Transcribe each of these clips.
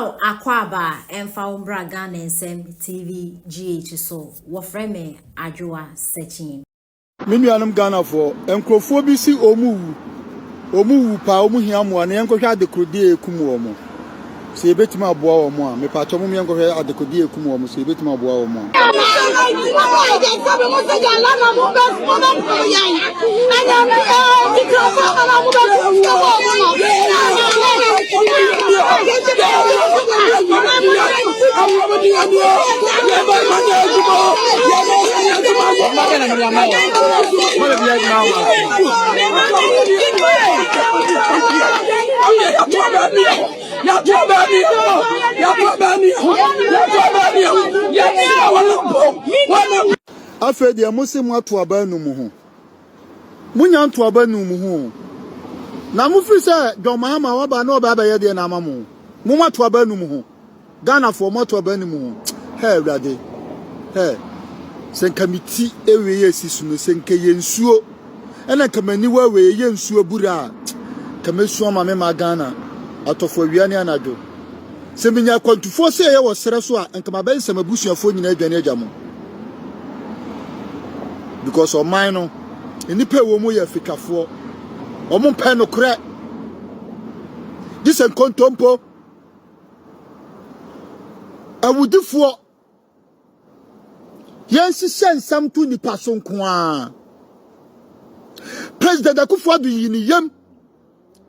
Wow, Akwaba and Faumbra Gun and Sem TV GH so Wafreme Adjoa searching. Minuanum Ghana for Encrophobisi Omu pa Omu Hiamu and Yanko had the Kudi Kumuomo. Say bet my boy or more. Me Patomu Yanko had the Kudi Kumuomo, say bet my boy or more. After the Muslim to Abanumuhu. Munyan to Abanumuhu. Namufisa, Domama, Waba, no Baba Yadi and Amamu. Muma to Abanumuhu. Ghana for more to Abanumuhu. Hey, Raddy. Hey. Sen committee every year, Sisunu, Senke Yensuo. And I come anywhere where Yensuo Bura. Commission Mamma Ghana. Out of Wiani and Addo. Seminya kwant to say was Saraswa and come about some bush your phone in Edjanejamo. Because of mine, in the pay womoya fika for or mon pano crack. This and contompo. I would do for Yancy send some to the person kwa. President Akuffo in yam.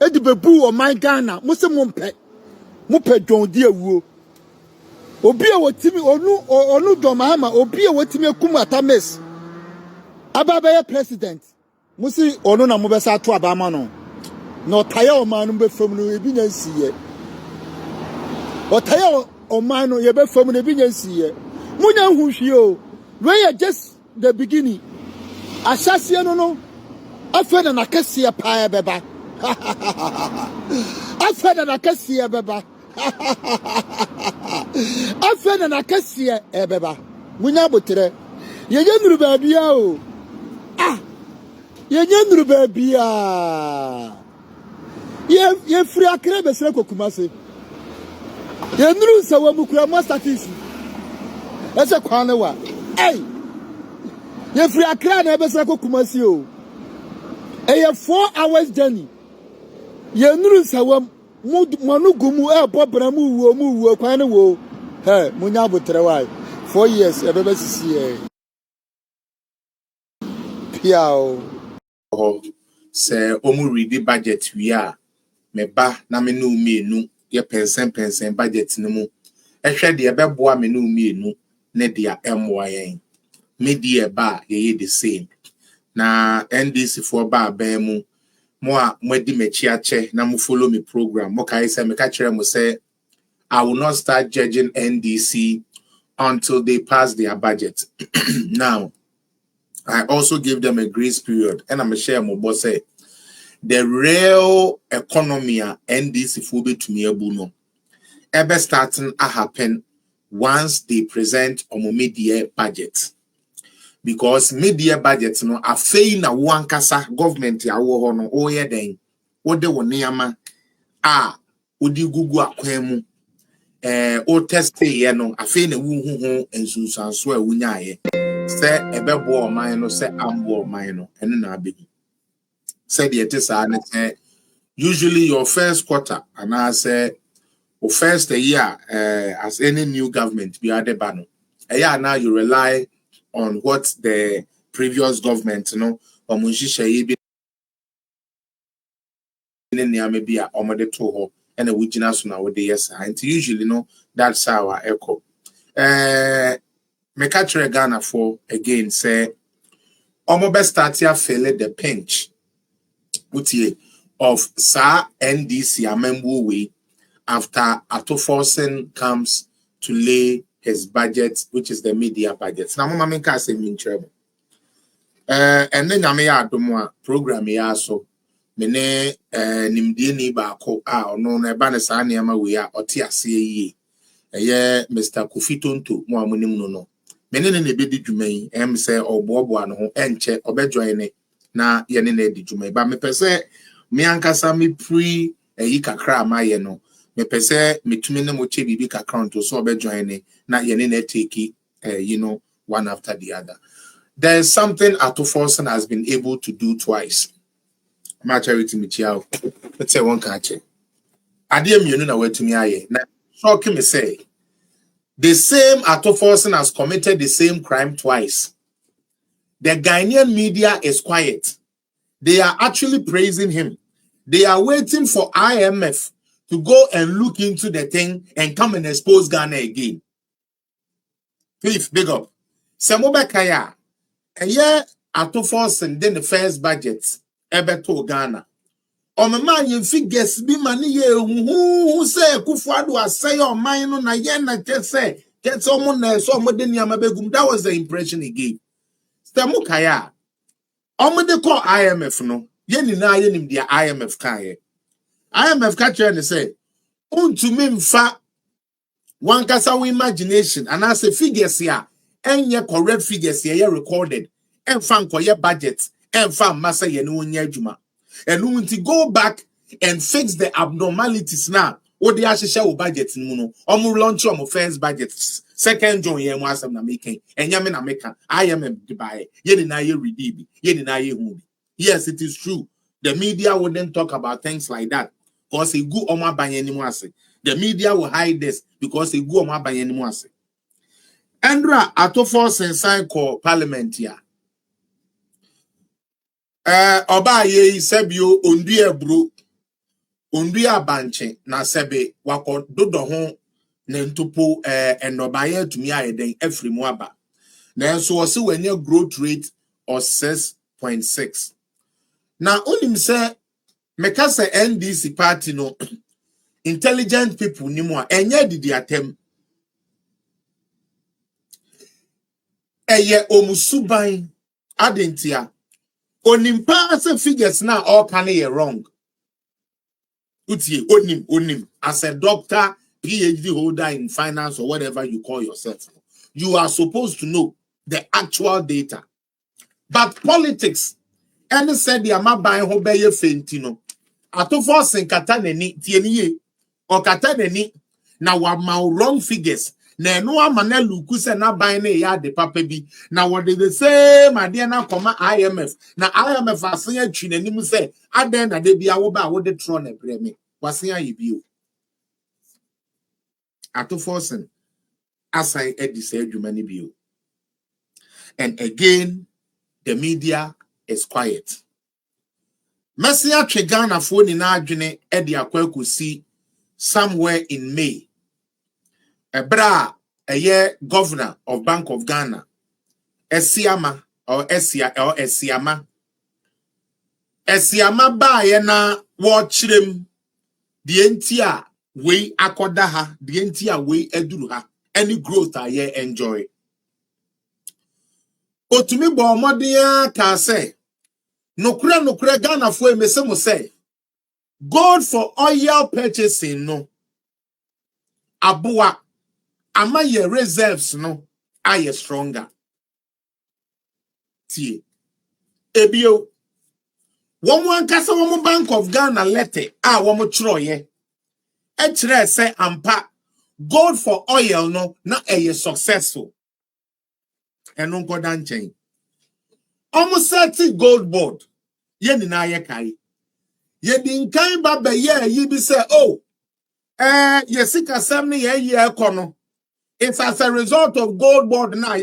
Eddie Bebu or my Ghana, Muslim pet. Mupe John dear woo. Obia what Timmy or no Domahama, Obia what Timmy Kumata mess. Ababa president. Musi or no Mubasa to Abamano. No Tayo man be from the evidence ye. Or Tayo or mano ye be from the evidence ye. Munya who's you. Where just the beginning. Assassin no. I fed an acacia pie beba. I fed an acacia beba. I fed an acacia ebeba. Munabutre. Ye yandru baby o. Ah. Ye yandru baby. Ye free akre be sreko kumase. Ye nru sawa mukura mastatisi. Ese kwane wa. Hey. Ye free akre na be sreko kumase o. A 4 hours journey. Ye nru sawa Manu gumu pobramu wo kwane wo. Hey, munya butre why 4 years ebebe sisi piao. Say omu read the budget we are. Me ba na me no mienu ye pensen budget no mu. Ehwe de ebeboa me no mienu ne dia emwa yen. Me die ba ye the same. Na NDC for ba mu. Mo a mwedi mechi ache na mo follow me program mo kai say me ka kire mo say I will not start judging NDC until they pass their budget. Now I also give them a grace period and I'm share mo boss say the real economy NDC for be to me ebu no ebe starting a happen once they present on media budget. Because media budget no afei na wankasa government ya wo ho no oye den wo de wo niama a odi gugu akwan mu o test ye no afei na wu hu ensunsanso a wunyaaye se ebebo o man no se ambo o man no ene na abehu se de etisa na se usually your first quarter and I say or first year as any new government be adeba no now you rely on what the previous government, or Munjisha Yibi maybe a omade toho and a witness now with the yes, and usually that's our echo. Mekatre Ghana for again say Omobe start here fail the pinch of Sa NDC amembu way after Atto comes to lay his budget, which is the media budget. Now, Mama Minka say mean trouble. And then I may add more program ya so mene nimdini bako no na banesani ama we are otiase ye Mr. Kufitonto mo amunim no mene ne be di dwumai em say obobo ano ho enche obejoin ne na ye ne di dwumai ba me pese me ankasa me pre yi kakra ma ye no me pese metumi ne mo che bibi kakra nto so obe join ne na ye ne take one after the other. There's something Akuffo has been able to do twice. My charity Michiao. Let's say one catch. Ade mienu na wetumi aye. Na shock me say the same Akuffo has committed the same crime twice. The Ghanaian media is quiet. They are actually praising him. They are waiting for IMF to go and look into the thing and come and expose Ghana again. Please, big up. Samoba Kaya, a year Akuffo and then the first budget ever to Ghana. O my man, you figures be money who say Akuffo Addo say or mine on a yen just say get someone else or more than Yamabegum. That was the impression he gave. Samukaya. Omede call IMF no. Yeni na yenim dia IMF kaye. IMF catch and say, untumi mfa wankasa we imagination and as a figures here, enye correct figures here recorded. Enfan koye budget, enfan masa ye no nya adwuma. And unti go back and fix the abnormalities now. What the ashisha wo budget mu no. Omo launch omo first budget. Second join ye mo asem na making. Enya me na meka. IMF di buy. Ye ni na ye redeem. Ye ni na ye hu. Yes, it is true. The media wouldn't talk about things like that. Because a good oma banye ni mo ase. The media will hide this because a good oma banye ni mo ase. Andra Akuffo sensan ko parliament ya. Oba ye sebio ondua bro. Ondua banche na sebe wako dodo ho ne ntopo endobaye tumi ayeden afrimu aba. Na so wose wenye growth rate of 6.6. Na onim se meka se NDC party no intelligent people ni mo enye didi atem. Eye omusuban adentia. Onimpa se figures na all can ye wrong. Utie onim as a doctor, PhD holder in finance or whatever you call yourself. You are supposed to know the actual data. But politics, any said the ama buying ho be ye fentino. Akuffo sen kata neni tieniye or kata neni na wa ma wrong figures. Na no amana luku se na buying ne ya de papa bi. Na what the same idea na koma IMF. Na IMF asen atwi nanim se aden na de bia wo ba wo de tro na breme. Wasen ayi bio. Akuffo sen asai edise adwuma ni bio. And again, the media is quiet. Mafia Ghana for ni na adwene e de akwakusi somewhere in May. Ebra a governor of Bank of Ghana, Esiama or Esiama. Esiama ba ye na watchrim the entia we akoda ha, the entia we eduru ha. Any growth I ye enjoy. Otumi bo modia ka say nokura Ghana for mesemo say gold for oil purchasing no abua ama ye reserves no aye stronger tie ebio one kasa one Bank of Ghana letter one chroye e kire say ampa gold for oil no na aye successful eno nkoda nchen almost 30 gold board ye ni na ye kai ye din kan ba be ye yi bi say oh ye sika sam ni ye ekono. It's as a result of gold board now.